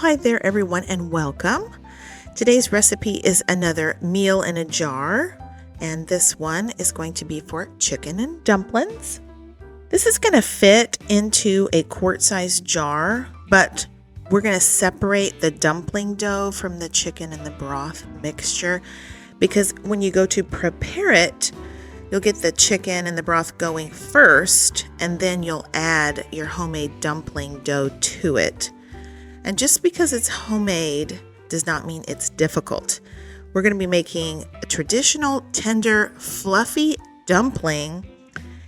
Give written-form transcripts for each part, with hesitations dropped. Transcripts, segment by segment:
Hi there everyone and welcome. Today's recipe is another meal in a jar, and this one is going to be for chicken and dumplings. This is going to fit into a quart-sized jar, but we're going to separate the dumpling dough from the chicken and the broth mixture because when you go to prepare it, you'll get the chicken and the broth going first, and then you'll add your homemade dumpling dough to it. And just because it's homemade does not mean it's difficult. We're going to be making a traditional, tender, fluffy dumpling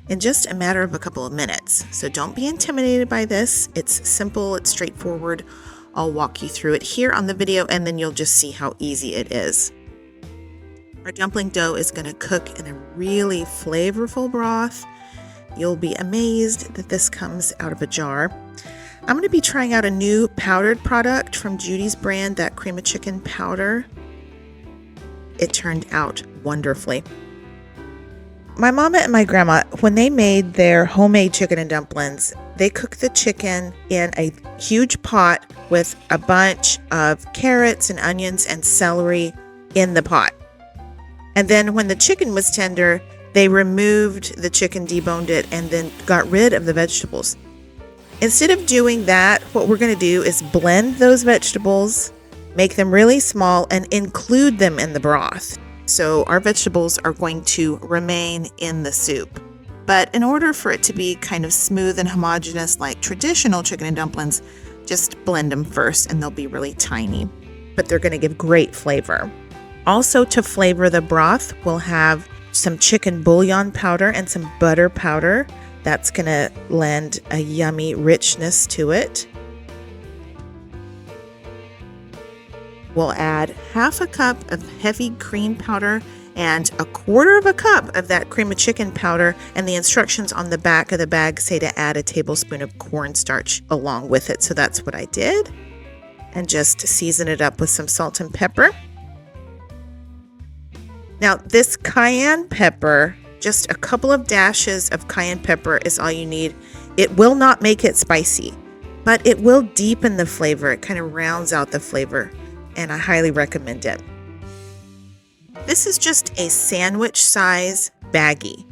in just a matter of a couple of minutes. So don't be intimidated by this. It's simple, it's straightforward. I'll walk you through it here on the video, and then you'll just see how easy it is. Our dumpling dough is going to cook in a really flavorful broth. You'll be amazed that this comes out of a jar. I'm going to be trying out a new powdered product from Judy's brand, that cream of chicken powder. It turned out wonderfully. My mama and my grandma, when they made their homemade chicken and dumplings, they cooked the chicken in a huge pot with a bunch of carrots and onions and celery in the pot. And then when the chicken was tender, they removed the chicken, deboned it, and then got rid of the vegetables. Instead of doing that, what we're going to do is blend those vegetables, make them really small, and include them in the broth. So our vegetables are going to remain in the soup. But in order for it to be kind of smooth and homogeneous like traditional chicken and dumplings, just blend them first and they'll be really tiny. But they're going to give great flavor. Also, to flavor the broth, we'll have some chicken bouillon powder and some butter powder. That's going to lend a yummy richness to it. We'll add half a cup of heavy cream powder and a quarter of a cup of that cream of chicken powder, and the instructions on the back of the bag say to add a tablespoon of cornstarch along with it. So that's what I did. And just season it up with some salt and pepper. Now this cayenne pepper, just a couple of dashes of cayenne pepper is all you need. It will not make it spicy, but it will deepen the flavor. It kind of rounds out the flavor, and I highly recommend it. This is just a sandwich size baggie,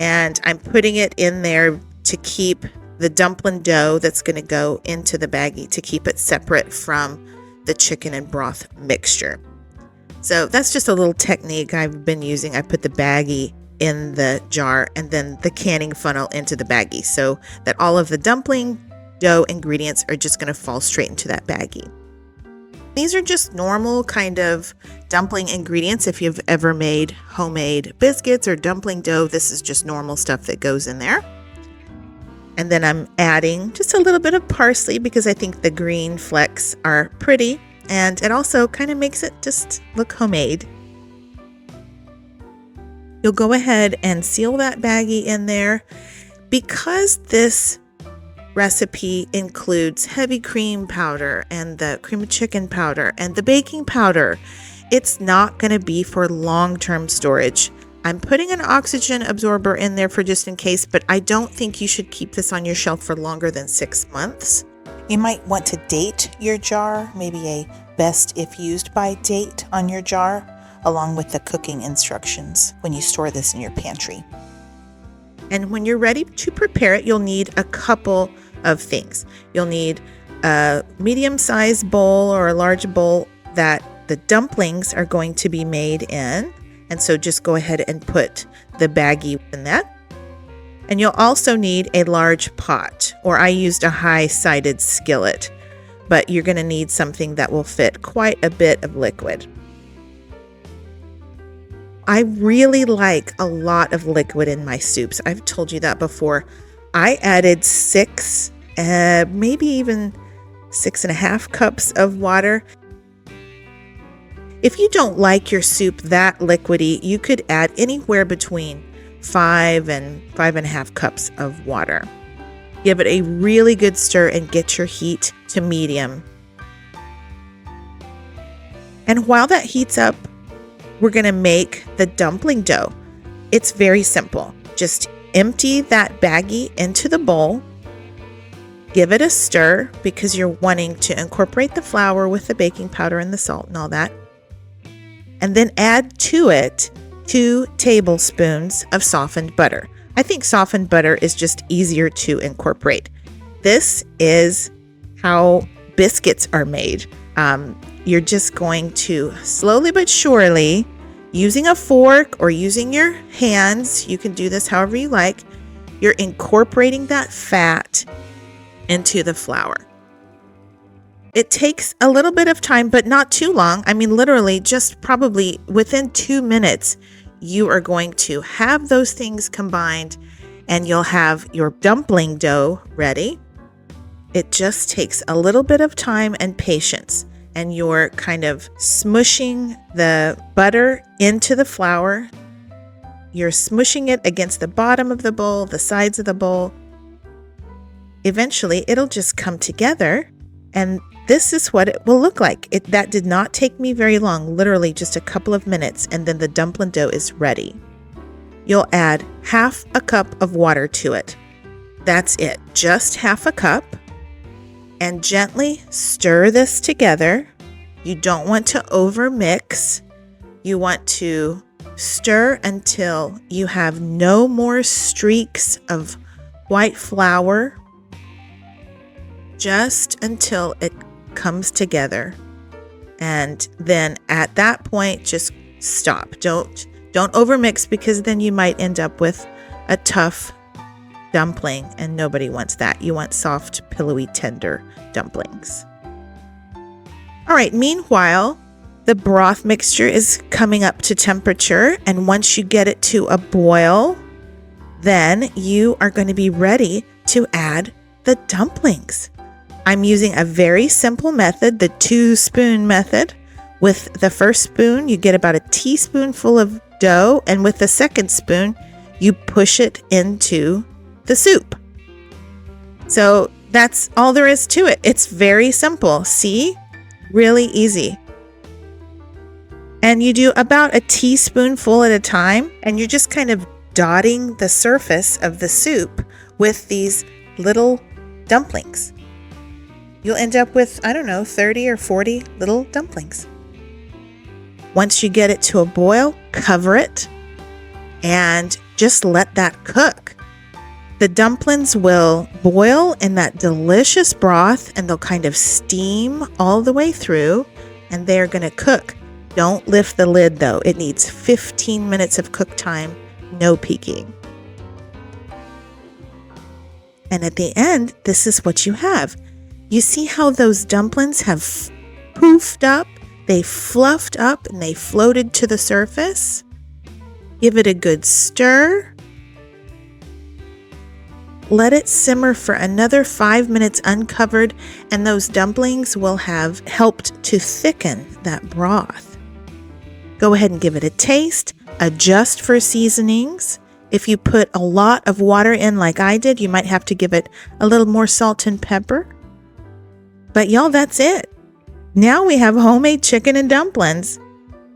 and I'm putting it in there to keep the dumpling dough that's going to go into the baggie, to keep it separate from the chicken and broth mixture. So that's just a little technique I've been using. I put the baggie in the jar and then the canning funnel into the baggie so that all of the dumpling dough ingredients are just going to fall straight into that baggie. These are just normal kind of dumpling ingredients. If you've ever made homemade biscuits or dumpling dough, this is just normal stuff that goes in there. And then I'm adding just a little bit of parsley because I think the green flecks are pretty, and it also kind of makes it just look homemade. You'll go ahead and seal that baggie in there. Because this recipe includes heavy cream powder and the cream of chicken powder and the baking powder, it's not going to be for long-term storage. I'm putting an oxygen absorber in there for just in case, but I don't think you should keep this on your shelf for longer than 6 months. You might want to date your jar, maybe a best if used by date on your jar, along with the cooking instructions when you store this in your pantry. And when you're ready to prepare it, you'll need a couple of things. You'll need a medium-sized bowl or a large bowl that the dumplings are going to be made in. And so just go ahead and put the baggie in that. And you'll also need a large pot, or I used a high-sided skillet, but you're going to need something that will fit quite a bit of liquid. I really like a lot of liquid in my soups. I've told you that before. I added 6, maybe even 6.5 cups of water. If you don't like your soup that liquidy, you could add anywhere between 5 and 5.5 cups of water. Give it a really good stir and get your heat to medium. And while that heats up, we're going to make the dumpling dough. It's very simple. Just empty that baggie into the bowl. Give it a stir because you're wanting to incorporate the flour with the baking powder and the salt and all that. And then add to it 2 tablespoons of softened butter. I think softened butter is just easier to incorporate. This is how biscuits are made. You're just going to slowly but surely, using a fork or using your hands, you can do this however you like, you're incorporating that fat into the flour. It takes a little bit of time, but not too long. I mean, literally just probably within 2 minutes, you are going to have those things combined and you'll have your dumpling dough ready. It just takes a little bit of time and patience, and you're kind of smushing the butter into the flour. You're smushing it against the bottom of the bowl, the sides of the bowl. Eventually, it'll just come together, and this is what it will look like. That did not take me very long, literally just a couple of minutes, and then the dumpling dough is ready. You'll add half a cup of water to it. That's it, just half a cup. And gently stir this together. You don't want to overmix. You want to stir until you have no more streaks of white flour, just until it comes together. And then at that point, just stop. Don't overmix, because then you might end up with a tough dumpling, and nobody wants that. You want soft, pillowy, tender dumplings. All right, meanwhile, the broth mixture is coming up to temperature, and once you get it to a boil, then you are going to be ready to add the dumplings. I'm using a very simple method, the 2-spoon method. With the first spoon, you get about a teaspoonful of dough, and with the second spoon, you push it into the soup. So that's all there is to it. It's very simple. See? Really easy. And you do about a teaspoonful at a time, and you're just kind of dotting the surface of the soup with these little dumplings. You'll end up with, 30 or 40 little dumplings. Once you get it to a boil, cover it and just let that cook. The dumplings will boil in that delicious broth, and they'll kind of steam all the way through, and they're going to cook. Don't lift the lid though. It needs 15 minutes of cook time, no peeking. And at the end, this is what you have. You see how those dumplings have poofed up? They fluffed up and they floated to the surface. Give it a good stir. Let it simmer for another 5 minutes uncovered, and those dumplings will have helped to thicken that broth. Go ahead and give it a taste. Adjust for seasonings. If you put a lot of water in like I did, you might have to give it a little more salt and pepper. But y'all, that's it. Now we have homemade chicken and dumplings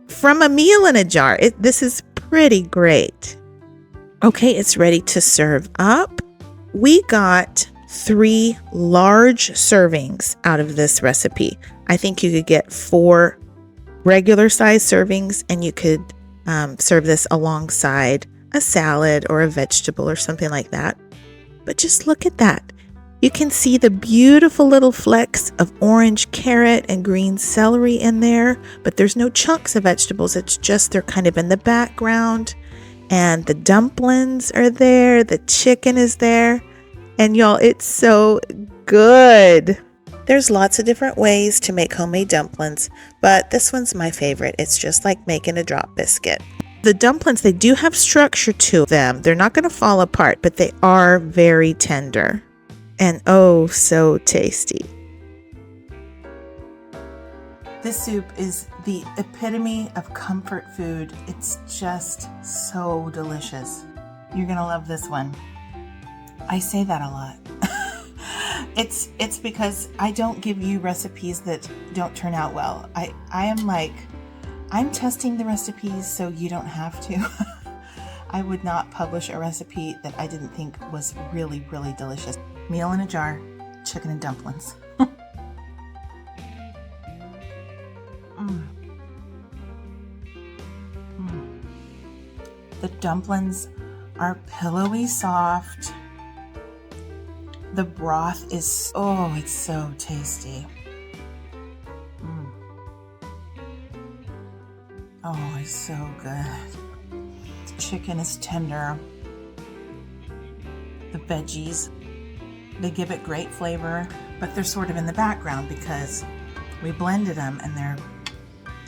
from a meal in a jar. This is pretty great. Okay, it's ready to serve up. We got 3 large servings out of this recipe. I think you could get 4 regular size servings, and you could serve this alongside a salad or a vegetable or something like that. But just look at that. You can see the beautiful little flecks of orange carrot and green celery in there, but there's no chunks of vegetables. It's just they're kind of in the background. And the dumplings are there. The chicken is there. And y'all, it's so good. There's lots of different ways to make homemade dumplings, but this one's my favorite. It's just like making a drop biscuit. The dumplings, they do have structure to them. They're not going to fall apart, but they are very tender. And oh, so tasty. This soup is the epitome of comfort food. It's just so delicious. You're going to love this one. I say that a lot. It's because I don't give you recipes that don't turn out well. I'm testing the recipes so you don't have to. I would not publish a recipe that I didn't think was really, really delicious. Meal in a jar, chicken and dumplings. The dumplings are pillowy soft. The broth is, oh, it's so tasty. Oh, it's so good. The chicken is tender. The veggies, they give it great flavor, but they're sort of in the background because we blended them and they're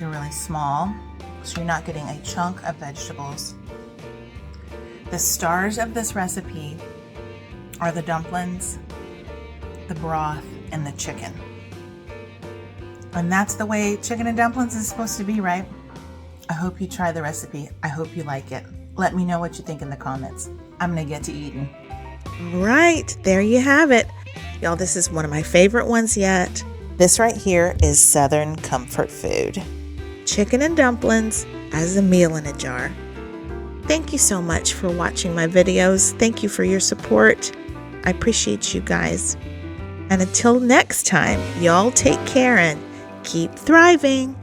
really small, so you're not getting a chunk of vegetables. The stars of this recipe are the dumplings, the broth, and the chicken. And that's the way chicken and dumplings is supposed to be, right? I hope you try the recipe. I hope you like it. Let me know what you think in the comments. I'm gonna get to eating. Right, there you have it. Y'all, this is one of my favorite ones yet. This right here is Southern comfort food. Chicken and dumplings as a meal in a jar. Thank you so much for watching my videos. Thank you for your support. I appreciate you guys. And until next time, y'all take care and keep thriving.